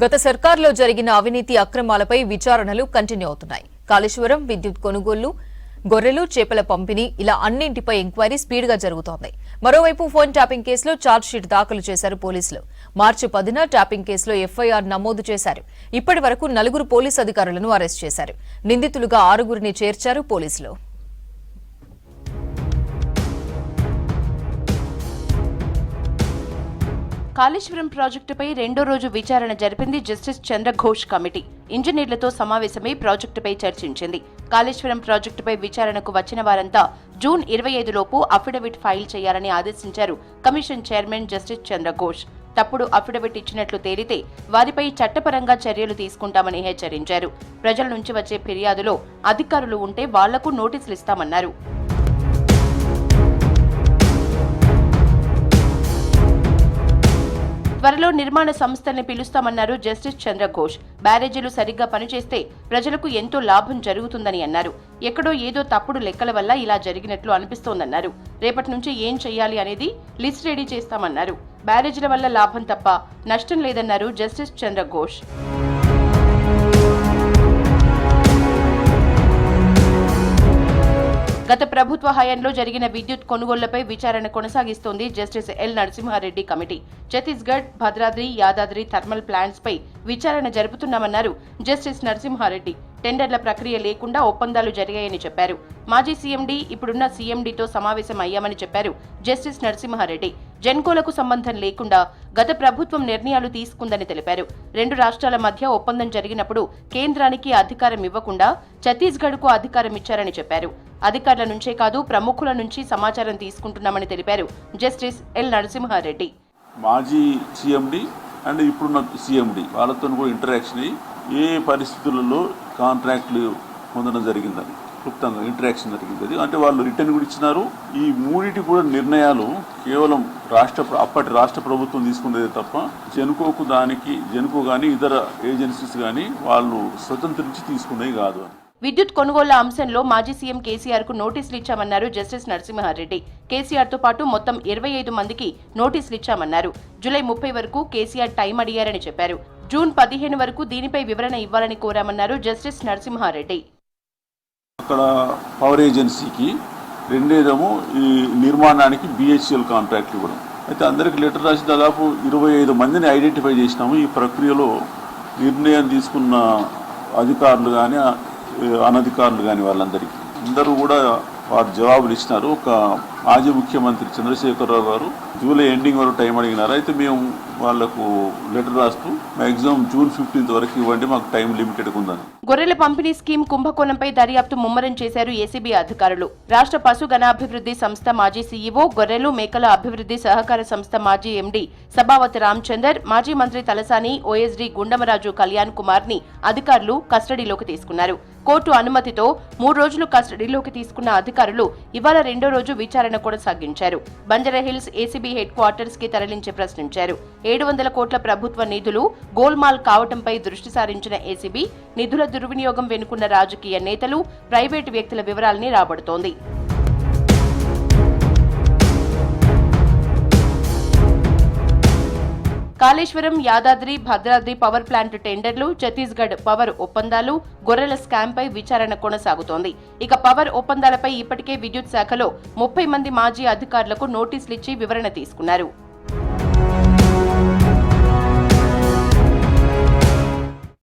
గత సర్కార్లో జరిగిన అవినీతి అక్రమాలపై విచారణలు కంటిన్యూ అవుతున్నాయి. కాళేశ్వరం, విద్యుత్ కొనుగోలు, గొర్రెలు, చేపల పంపిణీ ఇలా అన్నింటిపై ఎంక్వైరీ స్పీడ్ గా జరుగుతోంది. మరోవైపు ఫోన్ ట్యాపింగ్ కేసులో ఛార్జ్షీట్ దాఖలు చేశారు పోలీసులు. మార్చి 10న ట్యాపింగ్ కేసులో ఎఫ్ఐఆర్ నమోదు చేశారు. ఇప్పటి వరకు 4 పోలీసు అధికారులను అరెస్ట్ చేశారు. నిందితులుగా 6గురిని చేర్చారు పోలీసులు. కాళేశ్వరం ప్రాజెక్టుపై రెండో రోజు విచారణ జరిపింది జస్టిస్ చంద్రఘోష్ కమిటీ. ఇంజనీర్లతో సమావేశమై ప్రాజెక్టుపై చర్చించింది. కాళేశ్వరం ప్రాజెక్టుపై విచారణకు వచ్చిన వారంతా జూన్ 25 లోపు అఫిడవిట్ ఫైల్ చేయాలని ఆదేశించారు కమిషన్ చైర్మన్ జస్టిస్ చంద్రఘోష్. తప్పుడు అఫిడవిట్ ఇచ్చినట్లు తేలితే వారిపై చట్టపరంగా చర్యలు తీసుకుంటామని హెచ్చరించారు. ప్రజల నుంచి వచ్చే ఫిర్యాదులో అధికారులు ఉంటే వాళ్లకు నోటీసులు ఇస్తామన్నారు. త్వరలో నిర్మాణ సంస్థల్ని పిలుస్తామన్నారు జస్టిస్ చంద్రఘోష్. బ్యారేజీలు సరిగ్గా పనిచేస్తే ప్రజలకు ఎంతో లాభం జరుగుతుందని అన్నారు. ఎక్కడో ఏదో తప్పుడు లెక్కల వల్ల ఇలా జరిగినట్లు అనిపిస్తోందన్నారు. రేపటి నుంచి ఏం చెయ్యాలి అనేది లిస్ట్ రెడీ చేస్తామన్నారు. బ్యారేజీల వల్ల లాభం తప్ప నష్టం లేదన్నారు జస్టిస్ చంద్రఘోష్. గత ప్రభుత్వ హయాంలో జరిగిన విద్యుత్ కొనుగోళ్లపై విచారణ కొనసాగిస్తోంది justice L Narasimha Reddy committee. Chhattisgarh, Bhadradri, Yadadri thermal plants పై విచారణ జరుపుతున్నామన్నారు జస్టిస్ నరసింహారెడ్డి. టెండర్ల ప్రక్రియ లేకుండా ఒప్పందాలు జరిగాయని చెప్పారు. మాజీ సీఎండీ ఇప్పుడున్న సీఎండీతో సమావేశం అయ్యామని చెప్పారు జస్టిస్ నరసింహారెడ్డి. జెన్కోలకు సంబంధం లేకుండా గత ప్రభుత్వం నిర్ణయాలు తీసుకుందని తెలిపారు. 2 రాష్ట్రాల మధ్య ఒప్పందం జరిగినప్పుడు కేంద్రానికి అధికారం ఇవ్వకుండా ఛత్తీస్గఢ్కు అధికారం ఇచ్చారని చెప్పారు. అధికారుల నుంచే కాదు ప్రముఖుల నుంచి సమాచారం తీసుకుంటున్నామని తెలిపారు జస్టిస్ ఎల్ నరసింహారెడ్డి. మాజీ సీఎండీ అండ్ ఇప్పుడున్న సీఎండీ వాళ్ళతో కూడా ఇంటరాక్షన్ అయ్యి ఏ పరిస్థితులలో కాంట్రాక్ట్లు పొందడం జరిగిందని క్లుప్తంగా ఇంటరాక్షన్ జరిగింది. అంటే వాళ్ళు రిటర్న్ కూడా ఇచ్చినారు. ఈ మూడింటి కూడా నిర్ణయాలు కేవలం అప్పటి రాష్ట్ర ప్రభుత్వం తీసుకునేదే తప్ప జెన్కో కానీ ఇతర ఏజెన్సీస్ కానీ వాళ్ళు స్వతంత్రించి తీసుకునేవి కాదు. విద్యుత్ కొనుగోళ్ల అంశంలో మాజీ సీఎం కేసీఆర్ కు నోటీసులు ఇచ్చామన్నారు జస్టిస్ నరసింహారెడ్డి. కేసీఆర్ తో పాటు మొత్తం 25 మందికి నోటీసులు ఇచ్చామన్నారు. జూలై 30 వరకు కేసీఆర్ టైం అడిగారని చెప్పారు. జూన్ 15 వరకు దీనిపై వివరణ ఇవ్వాలని కోరామన్నారు జస్టిస్ నరసింహారెడ్డి. అక్కడ పవర్ ఏజెన్సీకి రెండేదేమో ఈ నిర్మాణానికి BHEL కాంట్రాక్ట్ ఇవ్వడం. అయితే అందరికి లెటర్ రాసి దాదాపు 25 మందిని ఐడెంటిఫై చేసినాము. ఈ ప్రక్రియలో నిర్ణయం తీసుకున్న అధికారులు కానీ అనధికారులు కానీ వాళ్ళందరికీ అందరూ కూడా వారు జవాబులు ఇచ్చినారు. ఒక మాజీ ముఖ్యమంత్రి చంద్రశేఖరరావు గారు జూలై ఎండింగ్ వరకు టైం అడిగినారు. అయితే మేము వాళ్లకు లెటర్ రాస్తూ మాక్సిమం జూన్ 15 వరకు ఇవ్వండి, మాకు టైం లిమిటెడ్ ఉందని. గొర్రెల పంపిణీ స్కీమ్ కుంభకోణంపై దర్యాప్తు ముమ్మరం చేశారు ఏసీబీ అధికారులు. రాష్ట్ర పశు గణాభివృద్ధి సంస్థ మాజీ సీఈఓ, గొర్రెలు మేకల అభివృద్ధి సహకార సంస్థ మాజీ ఎండీ సభావతి రామచందర్, మాజీ మంత్రి తలసాని, ఓఎస్డీ గుండమరాజు కళ్యాణ్ కుమార్ ని అధికారులు కస్టడీలోకి తీసుకున్నారు. కోర్టు అనుమతితో 3 రోజులు కస్టడీలోకి తీసుకున్న అధికారులు ఇవాళ రెండో రోజు విచారణ కొనసాగించారు. బంజారాహిల్స్ ఏసీబీ హెడ్ క్వార్టర్స్ కి తరలించి ప్రశ్నించారు. 700 కోట్ల ప్రభుత్వ నిధులు గోల్మాల్ కావటంపై దృష్టి సారించిన ఏసీబీ నిధుల దుర్వినియోగం వెనుకున్న రాజకీయ నేతలు, ప్రైవేటు వ్యక్తుల వివరాల్ని రాబడుతోంది. కాళేశ్వరం, యాదాద్రి, భద్రాద్రి పవర్ ప్లాంట్ టెండర్లు, ఛత్తీస్గఢ్ పవర్ ఒప్పందాలు, గొర్రెల స్కామ్పై విచారణ కొనసాగుతోంది. ఇక పవర్ ఒప్పందాలపై ఇప్పటికే విద్యుత్ శాఖలో 30 మంది మాజీ అధికారులకు నోటీసులిచ్చి వివరణ తీసుకున్నారు.